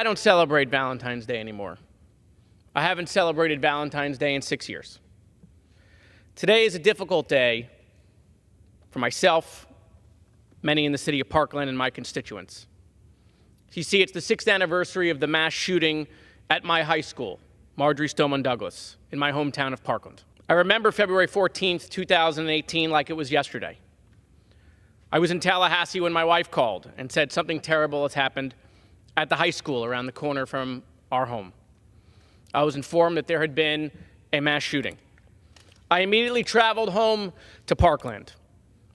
I don't celebrate Valentine's Day anymore. I haven't celebrated Valentine's Day in 6 years. Today is a difficult day for myself, many in the city of Parkland, and my constituents. You see, it's the 6th anniversary of the mass shooting at my high school, Marjory Stoneman Douglas, in my hometown of Parkland. I remember February 14th, 2018 like it was yesterday. I was in Tallahassee when my wife called and said something terrible has happened at the high school around the corner from our home. I was informed that there had been a mass shooting. I immediately traveled home to Parkland.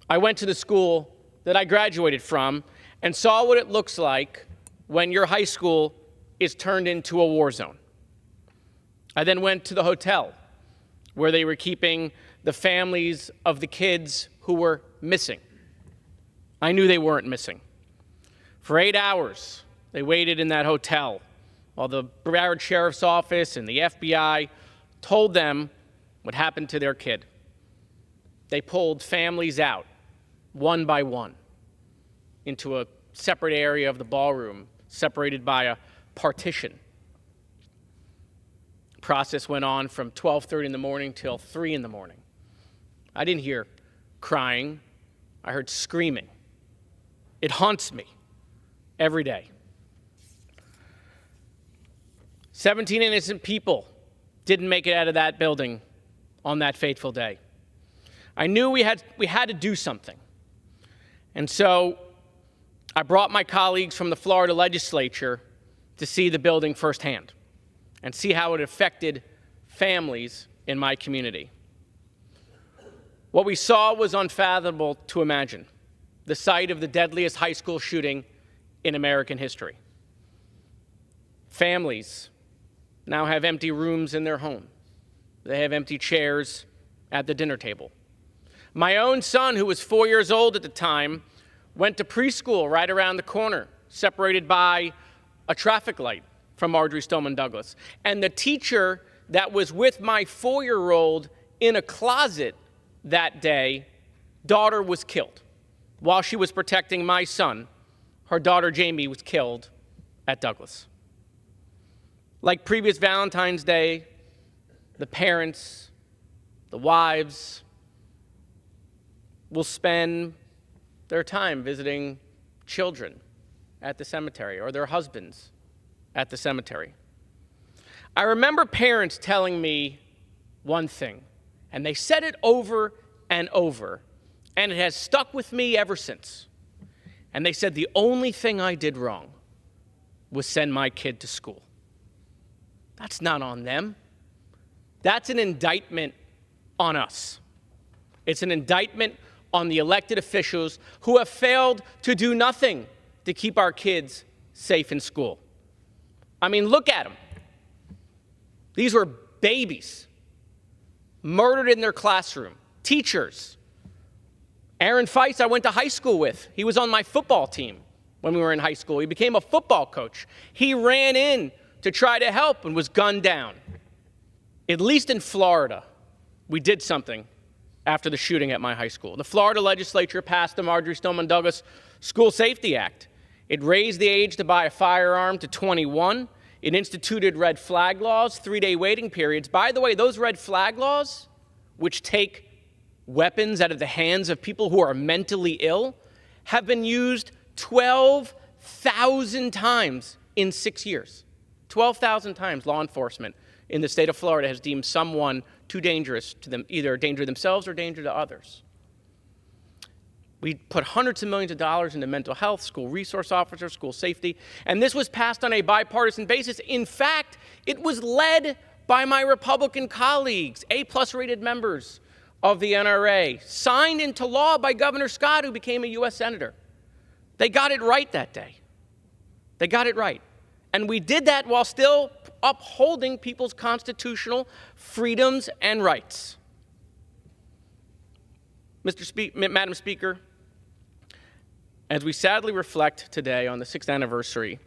I went to the school that I graduated from and saw what it looks like when your high school is turned into a war zone. I then went to the hotel where they were keeping the families of the kids who were missing. I knew they weren't missing. For 8 hours, they waited in that hotel while the Broward Sheriff's Office and the FBI told them what happened to their kid. They pulled families out, one by one, into a separate area of the ballroom, separated by a partition. The process went on from 12:30 in the morning till 3 in the morning. I didn't hear crying. I heard screaming. It haunts me every day. 17 innocent people didn't make it out of that building on that fateful day. I knew we had to do something. And so I brought my colleagues from the Florida legislature to see the building firsthand and see how it affected families in my community. What we saw was unfathomable to imagine: the site of the deadliest high school shooting in American history. Families now have empty rooms in their home. They have empty chairs at the dinner table. My own son, who was 4 years old at the time, went to preschool right around the corner, separated by a traffic light from Marjory Stoneman Douglas. And the teacher that was with my 4-year-old in a closet that day, daughter was killed. While she was protecting my son, her daughter Jamie was killed at Douglas. Like previous Valentine's Day, the parents, the wives, will spend their time visiting children at the cemetery or their husbands at the cemetery. I remember parents telling me one thing, and they said it over and over, and it has stuck with me ever since. And they said the only thing I did wrong was send my kid to school. That's not on them. That's an indictment on us. It's an indictment on the elected officials who have failed to do nothing to keep our kids safe in school. I mean, look at them. These were babies murdered in their classroom. Teachers. Aaron Feist, I went to high school with. He was on my football team when we were in high school. He became a football coach. He ran in to try to help and was gunned down. At least in Florida, we did something after the shooting at my high school. The Florida legislature passed the Marjory Stoneman Douglas School Safety Act. It raised the age to buy a firearm to 21. It instituted red flag laws, 3-day waiting periods. By the way, those red flag laws, which take weapons out of the hands of people who are mentally ill, have been used 12,000 times in 6 years. 12,000 times law enforcement in the state of Florida has deemed someone too dangerous to them, either a danger to themselves or danger to others. We put hundreds of millions of dollars into mental health, school resource officers, school safety, and this was passed on a bipartisan basis. In fact, it was led by my Republican colleagues, A-plus rated members of the NRA, signed into law by Governor Scott, who became a U.S. Senator. They got it right that day. They got it right. And we did that while still upholding people's constitutional freedoms and rights. Madam Speaker, as we sadly reflect today on the 6th anniversary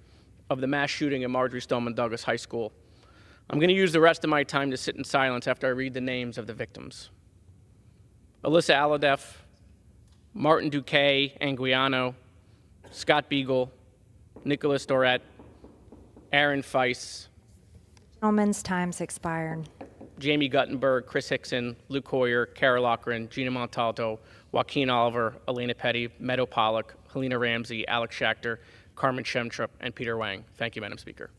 of the mass shooting at Marjory Stoneman Douglas High School, I'm going to use the rest of my time to sit in silence after I read the names of the victims. Alyssa Alhadeff, Martin Duque Anguiano, Scott Beagle, Nicholas Dorette, Aaron Feiss, Gentlemen's time's expired. Jamie Guttenberg, Chris Hickson, Luke Hoyer, Kara Lochran, Gina Montalto, Joaquin Oliver, Elena Petty, Meadow Pollock, Helena Ramsey, Alex Schachter, Carmen Shemtrup, and Peter Wang. Thank you, Madam Speaker.